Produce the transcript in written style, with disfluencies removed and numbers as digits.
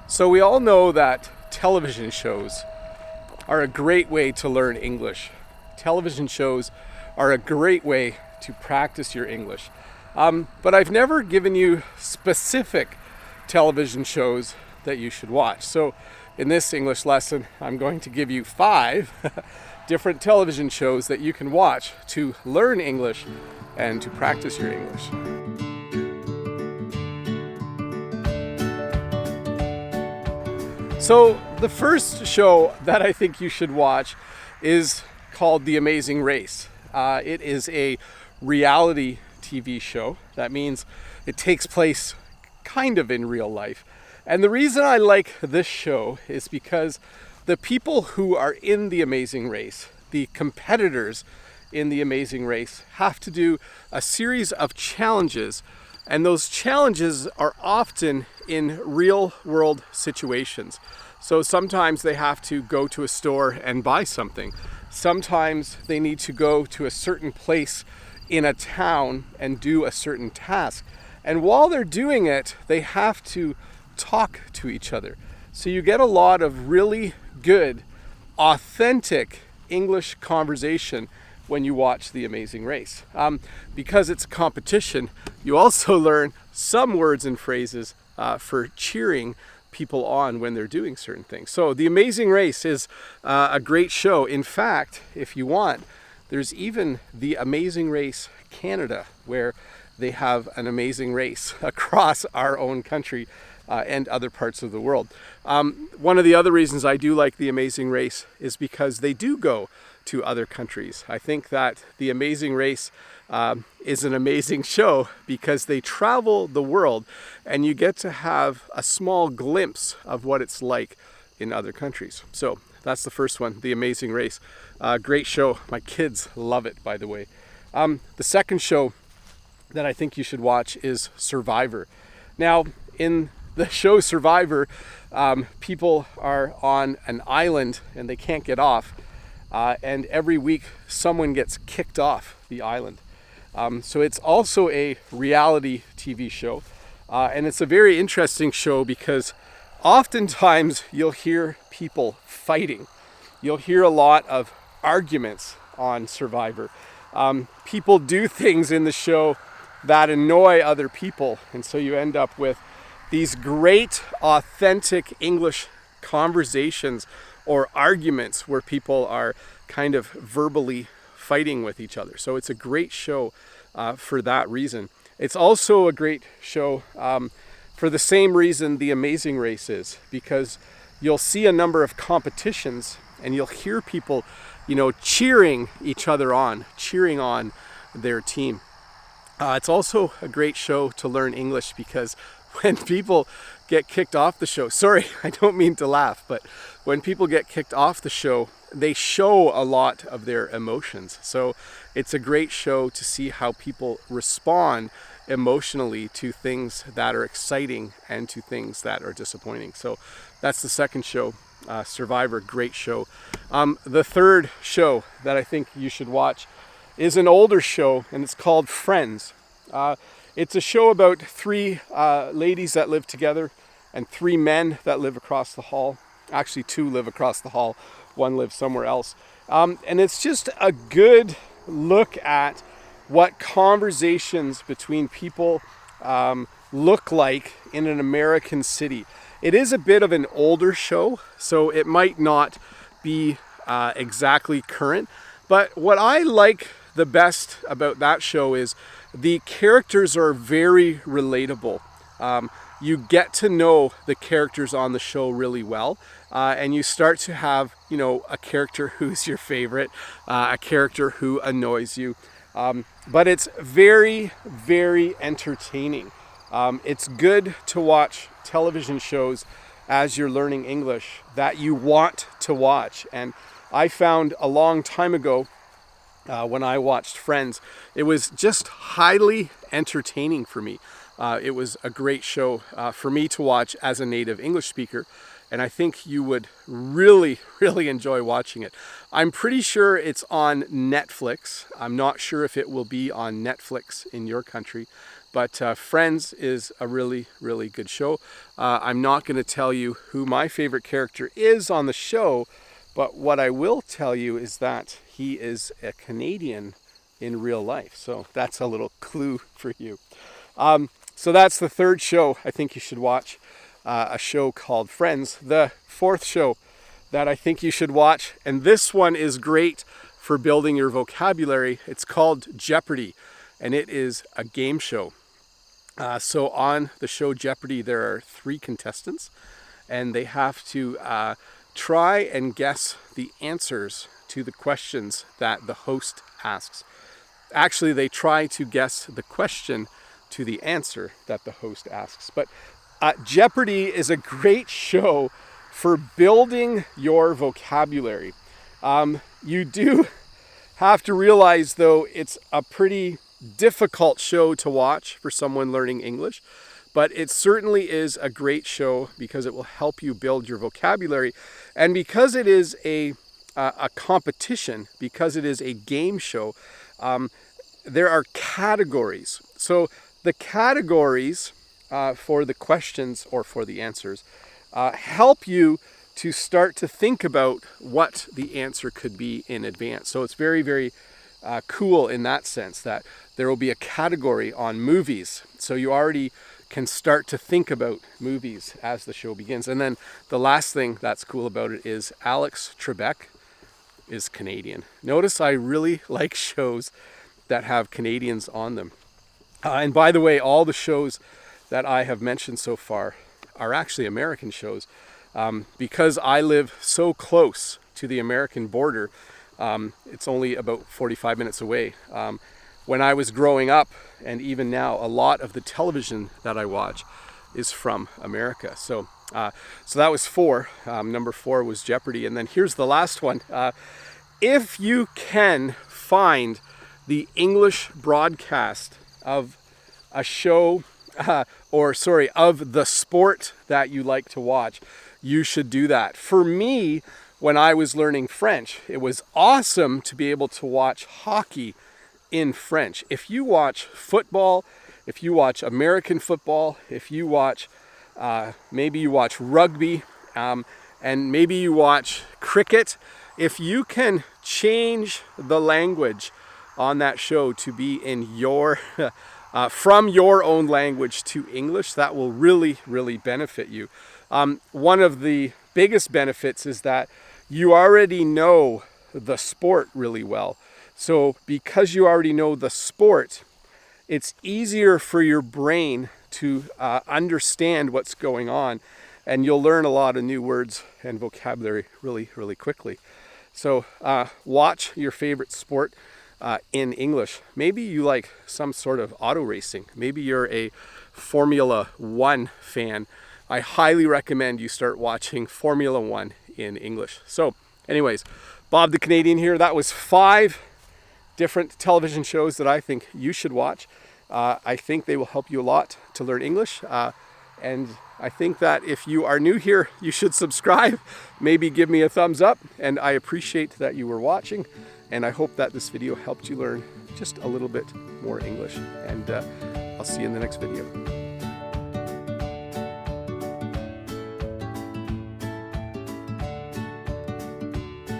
So we all know that television shows are a great way to learn English. Television shows are a great way to practice your English. But I've never given you specific television shows that you should watch. So in this English lesson, I'm going to give you 5 different television shows that you can watch to learn English and to practice your English. So the first show that I think you should watch is called The Amazing Race. It is a reality TV show. That means it takes place kind of in real life. And the reason I like this show is because the people who are in The Amazing Race, the competitors in The Amazing Race, have to do a series of challenges. And those challenges are often in real world situations. So sometimes they have to go to a store and buy something. Sometimes they need to go to a certain place in a town and do a certain task. And while they're doing it, they have to talk to each other. So you get a lot of really good, authentic English conversation when you watch The Amazing Race. Because it's a competition, you also learn some words and phrases for cheering people on when they're doing certain things. So The Amazing Race is a great show. In fact, if you want, there's even The Amazing Race Canada, where they have an amazing race across our own country and other parts of the world. One of the other reasons I do like The Amazing Race is because they do go to other countries. I think that The Amazing Race is an amazing show because they travel the world and you get to have a small glimpse of what it's like in other countries. So that's the first one, The Amazing Race. Great show. My kids love it, by the way. The second show that I think you should watch is Survivor. Now, in the show Survivor, people are on an island and they can't get off. And every week someone gets kicked off the island. So it's also a reality TV show. And it's a very interesting show because oftentimes you'll hear people fighting. You'll hear a lot of arguments on Survivor. People do things in the show that annoy other people. And so you end up with these great, authentic English conversations or arguments where people are kind of verbally fighting with each other. So it's a great show for that reason. It's also a great show for the same reason The Amazing Race is, because you'll see a number of competitions and you'll hear people, cheering each other on, cheering on their team. It's also a great show to learn English because when people get kicked off the show, sorry, I don't mean to laugh, but when people get kicked off the show, they show a lot of their emotions. So it's a great show to see how people respond emotionally to things that are exciting and to things that are disappointing. So that's the second show, Survivor, great show. The third show that I think you should watch is an older show, and it's called Friends. It's a show about 3 ladies that live together and 3 men that live across the hall. Actually, 2 live across the hall. 1 lives somewhere else. And it's just a good look at what conversations between people look like in an American city. It is a bit of an older show, so it might not be exactly current. But what I like the best about that show is the characters are very relatable. You get to know the characters on the show really well, and you start to have, a character who's your favorite, a character who annoys you. But it's very, very entertaining. It's good to watch television shows as you're learning English that you want to watch. And I found a long time ago, when I watched Friends, it was just highly entertaining for me. It was a great show for me to watch as a native English speaker, and I think you would really, really enjoy watching it. I'm pretty sure it's on Netflix. I'm not sure if it will be on Netflix in your country, But Friends is a really, really good show. I'm not going to tell you who my favorite character is on the show, but what I will tell you is that he is a Canadian in real life. So that's a little clue for you. So that's the third show I think you should watch, a show called Friends. The fourth show that I think you should watch, and this one is great for building your vocabulary, it's called Jeopardy, and it is a game show. So on the show Jeopardy, there are 3 contestants, and they have to try and guess the answers to the questions that the host asks. Actually, they try to guess the question to the answer that the host asks. But Jeopardy is a great show for building your vocabulary. You do have to realize, though, it's a pretty difficult show to watch for someone learning English, but it certainly is a great show because it will help you build your vocabulary. And because it is a competition, because it is a game show, there are categories. So the categories for the questions or for the answers help you to start to think about what the answer could be in advance. So it's very, very cool in that sense that there will be a category on movies. So you already can start to think about movies as the show begins. And then the last thing that's cool about it is Alex Trebek is Canadian. Notice I really like shows that have Canadians on them. And by the way, all the shows that I have mentioned so far are actually American shows. Because I live so close to the American border, it's only about 45 minutes away. When I was growing up, and even now, a lot of the television that I watch is from America. So that was 4. Number 4 was Jeopardy. And then here's the last one. If you can find the English broadcast of a show, of the sport that you like to watch, you should do that. For me, when I was learning French, it was awesome to be able to watch hockey in French. If you watch football, if you watch American football, if you watch, maybe you watch rugby, and maybe you watch cricket, if you can change the language on that show to be in your, from your own language to English, that will really, really benefit you. One of the biggest benefits is that you already know the sport really well. So because you already know the sport, it's easier for your brain to understand what's going on, and you'll learn a lot of new words and vocabulary really, really quickly. So watch your favorite sport in English. Maybe you like some sort of auto racing. Maybe you're a Formula One fan. I highly recommend you start watching Formula One in English. So anyways, Bob the Canadian here. That was 5 different television shows that I think you should watch. I think they will help you a lot to learn English. And I think that if you are new here, you should subscribe. Maybe give me a thumbs up. And I appreciate that you were watching. And I hope that this video helped you learn just a little bit more English. And I'll see you in the next video.